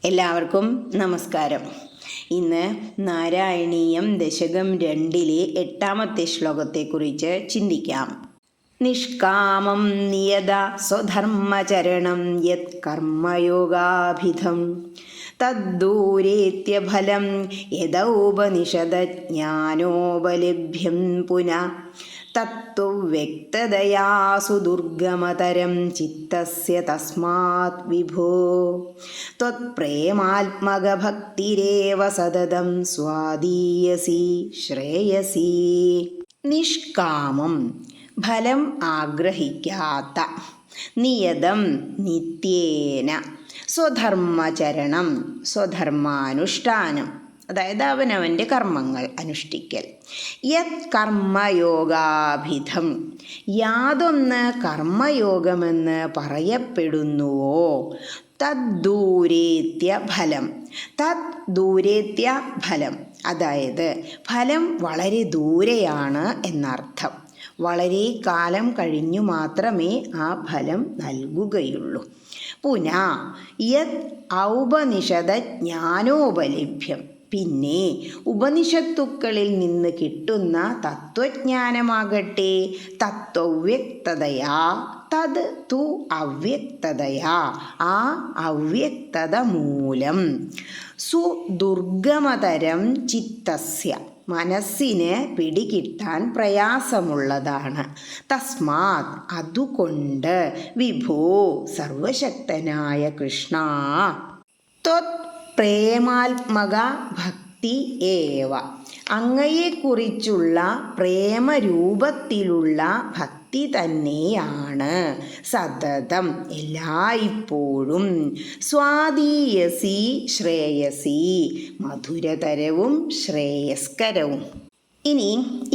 എല്ലാവർക്കും നമസ്കാരം. ഇന്ന് നാരായണീയം ദശകം 2-ലെ 8-ാമത്തെ ശ്ലോകത്തെക്കുറിച്ച് ചിന്തിക്കാം. നിഷ്കാമം നിയത സ്വധർമ്മചരണം യത് കർമ്മയോഗാഭിധം തദ്ദൂരേത്യഫലം യദൗപനിഷദജ്ഞാനോപലഭ്യം പുനഃ തത്തു വ്യക്തതയാസു ദുർഗമതരം ചിത്തസ്യ തസ്മാത് വിഭോ ത്വത്പ്രേമാത്മകഭക്തിരേവ സതതം സ്വാദീയസി ശ്രേയസി. നിഷ്കാമം ഫലം ആഗ്രഹിക്കാത്ത, നിയതം നിത്യേന, സ്വധർമ്മചരണം സ്വധർമാനുഷ്ഠാനം, അതായത് അവനവൻ്റെ കർമ്മങ്ങൾ അനുഷ്ഠിക്കൽ. യത് കർമ്മയോഗാഭിധം, യാതൊന്ന് കർമ്മയോഗമെന്ന് പറയപ്പെടുന്നുവോ തദ്ദൂരേത്യ ഫലം. തദ്ദൂരേത്യ ഫലം, അതായത് ഫലം വളരെ ദൂരെയാണ് എന്നർത്ഥം. വളരെ കാലം കഴിഞ്ഞു മാത്രമേ ആ ഫലം നൽകുകയുള്ളൂ. പുനഃ യത് ഔപനിഷദ ജ്ഞാനോപലഭ്യം, പിന്നെ ഉപനിഷത്തുക്കളിൽ നിന്ന് കിട്ടുന്ന തത്വജ്ഞാനമാകട്ടെ തത്വവ്യക്തതയാ, തത് തു അവ്യക്തതയാ, ആ അവ്യക്തത മൂലം, സുദുർഗമതരം ചിത്തസ്യ, മനസ്സിന് പിടികിട്ടാൻ പ്രയാസമുള്ളതാണ്. തസ്മാത്, അതുകൊണ്ട്, വിഭോ, സർവശക്തനായ കൃഷ്ണ, ത്വത് പ്രേമാത്മക ഭക്തി ഏവ, അങ്ങയെക്കുറിച്ചുള്ള പ്രേമരൂപത്തിലുള്ള ഭക്തി തന്നെയാണ് സതതം എല്ലായ്പ്പോഴും, സ്വാദീയസി ശ്രേയസി, മധുരതരവും ശ്രേയസ്കരവും. ഇനി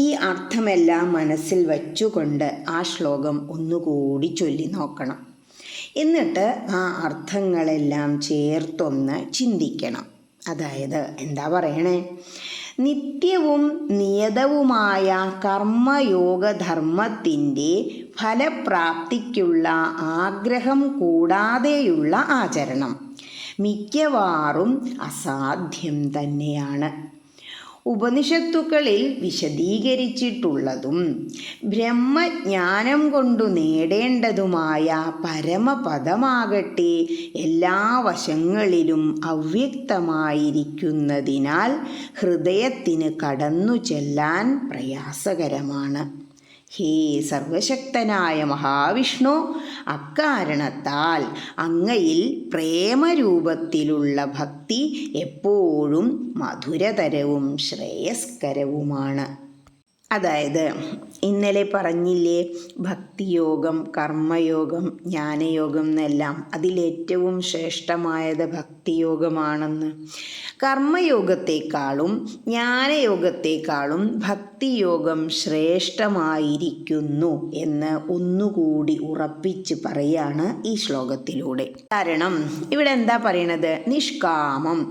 ഈ അർത്ഥമെല്ലാം മനസ്സിൽ വച്ചുകൊണ്ട് ആ ശ്ലോകം ഒന്നുകൂടി ചൊല്ലി നോക്കണം. എന്നിട്ട് ആ അർത്ഥങ്ങളെല്ലാം ചേർത്തൊന്ന് ചിന്തിക്കണം. അതായത് എന്താ പറയണേ? നിത്യവും നിയതവുമായ കർമ്മയോഗധർമ്മത്തിൻ്റെ ഫലപ്രാപ്തിക്കുള്ള ആഗ്രഹം കൂടാതെയുള്ള ആചരണം മിക്കവാറും അസാധ്യം തന്നെയാണ്. ഉപനിഷത്തുക്കളിൽ വിശദീകരിച്ചിട്ടുള്ളതും ബ്രഹ്മജ്ഞാനം കൊണ്ടു നേടേണ്ടതുമായ പരമപദമാകട്ടെ എല്ലാ വശങ്ങളിലും അവ്യക്തമായിരിക്കുന്നതിനാൽ ഹൃദയത്തിന് കടന്നു ചെല്ലാൻ പ്രയാസകരമാണ്. ഹേ സർവശക്തനായ മഹാവിഷ്ണു, അക്കാരണത്താൽ അങ്ങയിൽ പ്രേമരൂപത്തിലുള്ള ഭക്തി എപ്പോഴും മധുരതരവും ശ്രേയസ്കരവുമാണ്. അതായത് ഇന്നലെ പറഞ്ഞില്ലേ, ഭക്തിയോഗം, കർമ്മയോഗം, ജ്ഞാനയോഗം എന്നെല്ലാം, അതിലേറ്റവും ശ്രേഷ്ഠമായത് ഭക്തിയോഗമാണെന്ന്. കർമ്മയോഗത്തെക്കാളും ജ്ഞാനയോഗത്തെക്കാളും ഭക്തിയോഗം ശ്രേഷ്ഠമായിരിക്കുന്നു എന്ന് ഒന്നുകൂടി ഉറപ്പിച്ച് പറയാണ് ഈ ശ്ലോകത്തിലൂടെ. കാരണം ഇവിടെ എന്താ പറയണത്? നിഷ്കാമം,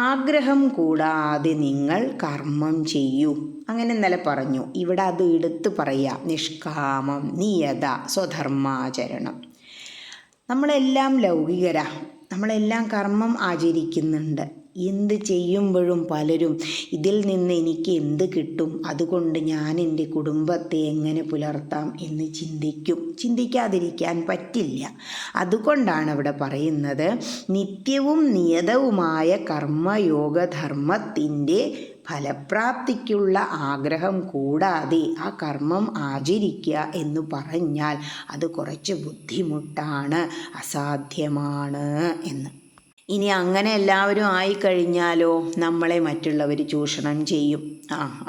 ആഗ്രഹം കൂടാതെ നിങ്ങൾ കർമ്മം ചെയ്യൂ. അങ്ങനെ ഇന്നലെ പറഞ്ഞു. ഇവിടെ അത് എടുത്ത് പറയാം. നിഷ്കാമം, നിയത, സ്വധർമാചരണം. നമ്മളെല്ലാം ലൗകികരാ, നമ്മളെല്ലാം കർമ്മം ആചരിക്കുന്നുണ്ട്. എന്ത് ചെയ്യുമ്പോഴും പലരും ഇതിൽ നിന്ന് എനിക്ക് എന്ത് കിട്ടും, അതുകൊണ്ട് ഞാൻ എൻ്റെ കുടുംബത്തെ എങ്ങനെ പുലർത്താം എന്ന് ചിന്തിക്കും. ചിന്തിക്കാതിരിക്കാൻ പറ്റില്ല. അതുകൊണ്ടാണ് ഇവിടെ പറയുന്നത്, നിത്യവും നിയതവുമായ കർമ്മയോഗധർമ്മത്തിൻ്റെ ഫലപ്രാപ്തിക്കുള്ള ആഗ്രഹം കൂടാതെ ആ കർമ്മം ആചരിക്കുക എന്ന് പറഞ്ഞാൽ അത് കുറച്ച് ബുദ്ധിമുട്ടാണ്, അസാധ്യമാണ് എന്ന്. ഇനി അങ്ങനെ എല്ലാവരും ആയിക്കഴിഞ്ഞാലോ നമ്മളെ മറ്റുള്ളവർ ചൂഷണം ചെയ്യും.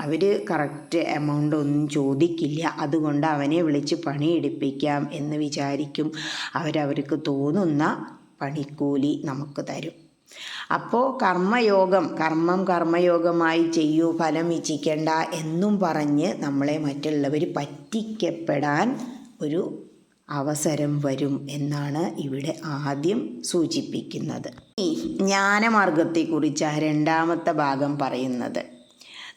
അവർ കറക്റ്റ് എമൗണ്ട് ഒന്നും ചോദിക്കില്ല, അതുകൊണ്ട് അവനെ വിളിച്ച് പണിയെടുപ്പിക്കാം എന്ന് വിചാരിക്കും. അവരവർക്ക് തോന്നുന്ന പണിക്കൂലി നമുക്ക് തരും. അപ്പോൾ കർമ്മയോഗം, കർമ്മയോഗമായി ചെയ്യൂ, ഫലം ഇച്ഛിക്കേണ്ട എന്നും പറഞ്ഞ് നമ്മളെ മറ്റുള്ളവർ പറ്റിക്കപ്പെടാൻ ഒരു അവസരം വരും എന്നാണ് ഇവിടെ ആദ്യം സൂചിപ്പിക്കുന്നത്. ഈ ജ്ഞാനമാർഗത്തെക്കുറിച്ച് 2-ാമത്തെ ഭാഗം പറയുന്നത്,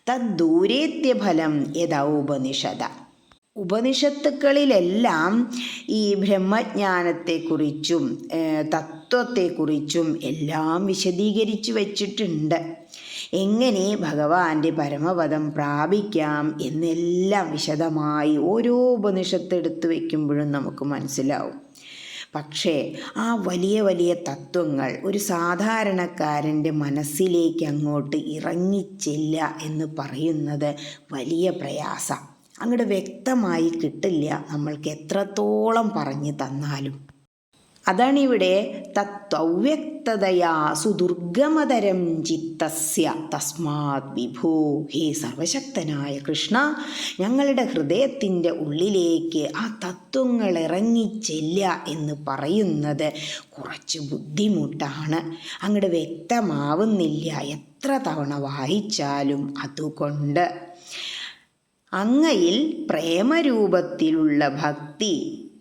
തദ്ദൂരേത്യഫലം യദൗപനിഷദ, ഉപനിഷത്തുക്കളിലെല്ലാം ഈ ബ്രഹ്മജ്ഞാനത്തെക്കുറിച്ചും തത്വത്തെക്കുറിച്ചും എല്ലാം വിശദീകരിച്ചു വച്ചിട്ടുണ്ട്. എങ്ങനെ ഭഗവാന്റെ പരമപദം പ്രാപിക്കാം എന്നെല്ലാം വിശദമായി ഓരോ ഉപനിഷത്ത് എടുത്തു വയ്ക്കുമ്പോഴും നമുക്ക് മനസ്സിലാവും. പക്ഷേ ആ വലിയ വലിയ തത്വങ്ങൾ ഒരു സാധാരണക്കാരൻ്റെ മനസ്സിലേക്ക് അങ്ങോട്ട് ഇറങ്ങിച്ചില്ല എന്ന് പറയുന്നത് വലിയ പ്രയാസം. അങ്ങോട്ട് വ്യക്തമായി കിട്ടില്ല നമ്മൾക്ക് എത്രത്തോളം പറഞ്ഞു തന്നാലും. അതാണിവിടെ തത്വവ്യക്തതയാ സുദുർഗമതരം ചിത്തസ്യ തസ്മാത് വിഭോ. ഹേ സർവശക്തനായ കൃഷ്ണ, ഞങ്ങളുടെ ഹൃദയത്തിൻ്റെ ഉള്ളിലേക്ക് ആ തത്വങ്ങൾ ഇറങ്ങിച്ചെല്ല എന്ന് പറയുന്നത് കുറച്ച് ബുദ്ധിമുട്ടാണ്. അങ്ങോട്ട് വ്യക്തമാവുന്നില്ല എത്ര തവണ വായിച്ചാലും. അതുകൊണ്ട് അങ്ങയിൽ പ്രേമരൂപത്തിലുള്ള ഭക്തി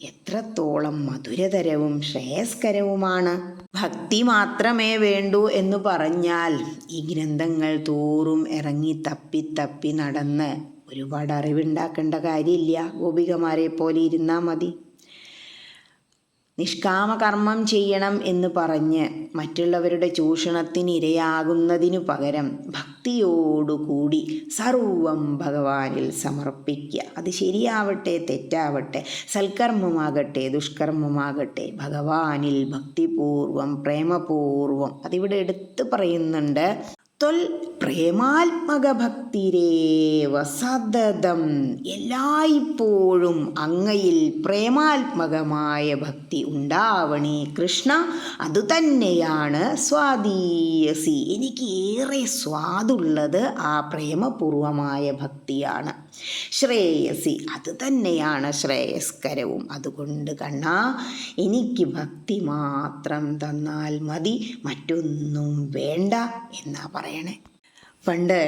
എത്രത്തോളം മധുരതരവും ശ്രേയസ്കരവുമാണ്. ഭക്തി മാത്രമേ വേണ്ടൂ എന്ന് പറഞ്ഞാൽ ഈ ഗ്രന്ഥങ്ങൾ തോറും ഇറങ്ങി തപ്പി നടന്ന് ഒരുപാട് അറിവുണ്ടാക്കേണ്ട കാര്യമില്ല. ഗോപികമാരെ പോലെ ഇരുന്നാൽ മതി. നിഷ്കാമകർമ്മം ചെയ്യണം എന്ന് പറഞ്ഞ് മറ്റുള്ളവരുടെ ചൂഷണത്തിന് ഇരയാകുന്നതിനു പകരം ഭക്തിയോടുകൂടി സർവം ഭഗവാനിൽ സമർപ്പിക്കുക. അത് ശരിയാവട്ടെ തെറ്റാവട്ടെ, സൽക്കർമ്മമാകട്ടെ ദുഷ്കർമ്മമാകട്ടെ, ഭഗവാനിൽ ഭക്തിപൂർവം പ്രേമപൂർവം. അതിവിടെ എടുത്ത് പറയുന്നുണ്ട്. ത്വൽ പ്രേമാത്മക ഭക്തിരേവ സതതം. എല്ലായ്പ്പോഴും അങ്ങയിൽ പ്രേമാത്മകമായ ഭക്തി ഉണ്ടാവണേ കൃഷ്ണ. അതുതന്നെയാണ് സ്വാദീയസി. എനിക്ക് ഏറെ സ്വാദുള്ളത് ആ പ്രേമപൂർവമായ ഭക്തിയാണ്. ശ്രേയസി, അത് തന്നെയാണ് ശ്രേയസ്കരവും. അതുകൊണ്ട് കണ്ണാ, എനിക്ക് ഭക്തി മാത്രം തന്നാൽ മതി, മറ്റൊന്നും വേണ്ട എന്നാ പറയണേ. പണ്ട്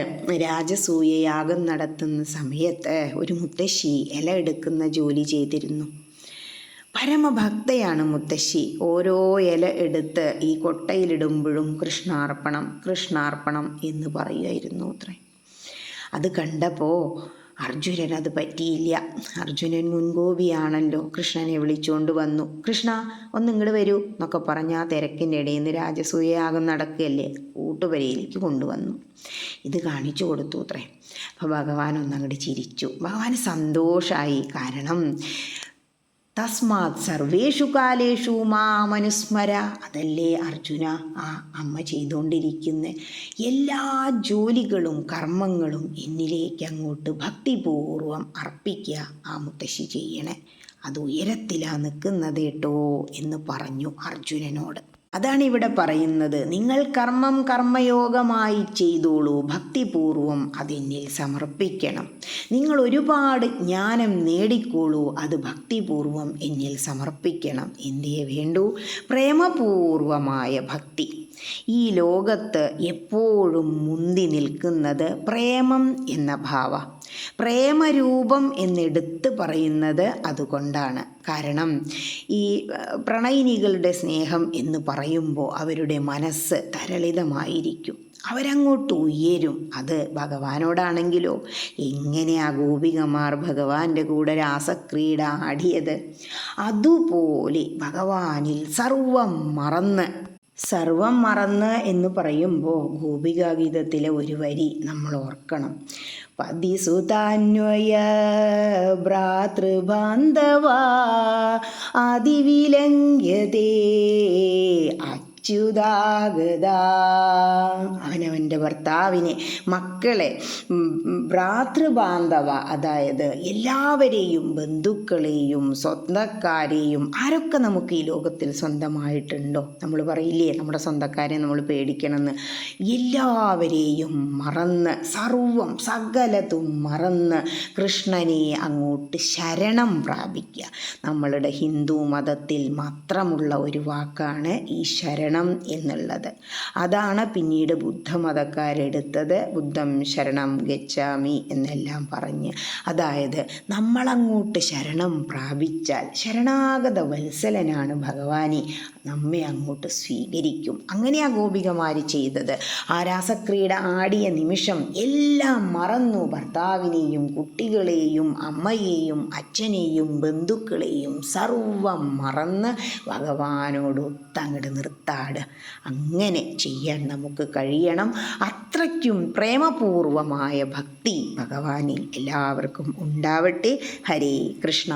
രാജസൂയയാഗം നടത്തുന്ന സമയത്ത് ഒരു മുത്തശ്ശി ഇല എടുക്കുന്ന ജോലി ചെയ്തിരുന്നു. പരമഭക്തയാണ് മുത്തശ്ശി. ഓരോ ഇല എടുത്ത് ഈ കൊട്ടയിലിടുമ്പോഴും കൃഷ്ണാർപ്പണം കൃഷ്ണാർപ്പണം എന്ന് പറയുമായിരുന്നു അത്രേ. അത് കണ്ടപ്പോൾ അർജുനൻ അത് പറ്റിയില്ല. അർജുനൻ മുൻകോപിയാണല്ലോ. കൃഷ്ണനെ വിളിച്ചുകൊണ്ട് വന്നു. കൃഷ്ണ, ഒന്ന് ഇങ്ങോട്ട് വരൂ എന്നൊക്കെ പറഞ്ഞ് ആ തിരക്കിൻ്റെ ഇടയിൽ നിന്ന് രാജസൂയയാഗം നടക്കുകയല്ലേ, ഊട്ടുപുരയിലേക്ക് കൊണ്ടുവന്നു. ഇത് കാണിച്ചു കൊടുത്തു അത്രേ. അപ്പോൾ ഭഗവാൻ ഒന്നങ്ങോട്ട് ചിരിച്ചു. ഭഗവാന് സന്തോഷമായി. കാരണം തസ്മാത് സർവേഷു കാലേഷു മാമനുസ്മര. അതല്ലേ അർജുന ആ അമ്മ ചെയ്തുകൊണ്ടിരിക്കുന്ന എല്ലാ ജോലികളും കർമ്മങ്ങളും എന്നിലേക്ക് അങ്ങോട്ട് ഭക്തിപൂർവം അർപ്പിക്കുക ആ മുത്തശ്ശി ചെയ്യണേ. അത് ഉയരത്തിലാണ് നിൽക്കുന്നത് കേട്ടോ എന്ന് പറഞ്ഞു അർജുനനോട്. അതാണ് ഇവിടെ പറയുന്നത്. നിങ്ങൾ കർമ്മം കർമ്മയോഗമായി ചെയ്തോളൂ, ഭക്തിപൂർവം അതെന്നിൽ സമർപ്പിക്കണം. നിങ്ങൾ ഒരുപാട് ജ്ഞാനം നേടിക്കോളൂ, അത് ഭക്തിപൂർവം എന്നിൽ സമർപ്പിക്കണം. എന്തേ വേണ്ടൂ? പ്രേമപൂർവമായ ഭക്തി. ഈ ലോകത്ത് എപ്പോഴും മുന്തി നിൽക്കുന്നത് പ്രേമം എന്ന ഭാവ. പ്രേമരൂപം എന്നെടുത്ത് പറയുന്നത് അതുകൊണ്ടാണ്. കാരണം ഈ പ്രണയിനികളുടെ സ്നേഹം എന്ന് പറയുമ്പോൾ അവരുടെ മനസ്സ് തരളിതമായിരിക്കും, അവരങ്ങോട്ട് ഉയരും. അത് ഭഗവാനോടാണെങ്കിലോ എങ്ങനെയാ ഗോപികമാർ ഭഗവാന്റെ കൂടെ രാസക്രീഡ ആടിയത്? അതുപോലെ ഭഗവാനിൽ സർവം മറന്ന് എന്ന് പറയുമ്പോൾ ഗോപികാഗീതത്തിലെ ഒരു വരി നമ്മൾ ഓർക്കണം. പതിസുതാന്വയ ഭ്രാതൃബാന്ധവാ അതിവിലംഘ്യതേ അച്യുതാഗതാ. അവനവൻ്റെ ഭർത്താവിനെ, മക്കളെ, ഭ്രാതൃബാന്ധവ, അതായത് എല്ലാവരെയും, ബന്ധുക്കളെയും സ്വന്തക്കാരെയും, ആരൊക്കെ നമുക്ക് ഈ ലോകത്തിൽ സ്വന്തമായിട്ടുണ്ടോ? നമ്മൾ പറയില്ലേ നമ്മുടെ സ്വന്തക്കാരെ നമ്മൾ പേടിക്കണമെന്ന്. എല്ലാവരെയും മറന്ന്, സർവം സകലതും മറന്ന് കൃഷ്ണനെ അങ്ങോട്ട് ശരണം പ്രാപിക്കുക. നമ്മളുടെ ഹിന്ദു മതത്തിൽ മാത്രമുള്ള ഒരു വാക്കാണ് ഈ ശരണം ശരണം എന്നുള്ളത്. അതാണ് പിന്നീട് ബുദ്ധമതക്കാരെടുത്തത്. ബുദ്ധം ശരണം ഗച്ഛാമി എന്നെല്ലാം പറഞ്ഞ്. അതായത് നമ്മളങ്ങോട്ട് ശരണം പ്രാപിച്ചാൽ, ശരണാഗത വത്സലനാണ് ഭഗവാനെ, നമ്മെ അങ്ങോട്ട് സ്വീകരിക്കും. അങ്ങനെയാ ഗോപികമാർ ചെയ്തത്. ആ രാസക്രീഡ ആടിയ നിമിഷം എല്ലാം മറന്നു. ഭർത്താവിനെയും കുട്ടികളെയും അമ്മയെയും അച്ഛനെയും ബന്ധുക്കളെയും സർവം മറന്ന് ഭഗവാനോട് ഒത്തങ്ങട് നിർത്താട്. അങ്ങനെ ചെയ്യാൻ നമുക്ക് കഴിയണം. അത്രയ്ക്കും പ്രേമപൂർവമായ ഭക്തി ഭഗവാനിൽ എല്ലാവർക്കും ഉണ്ടാവട്ടെ. ഹരേ കൃഷ്ണ.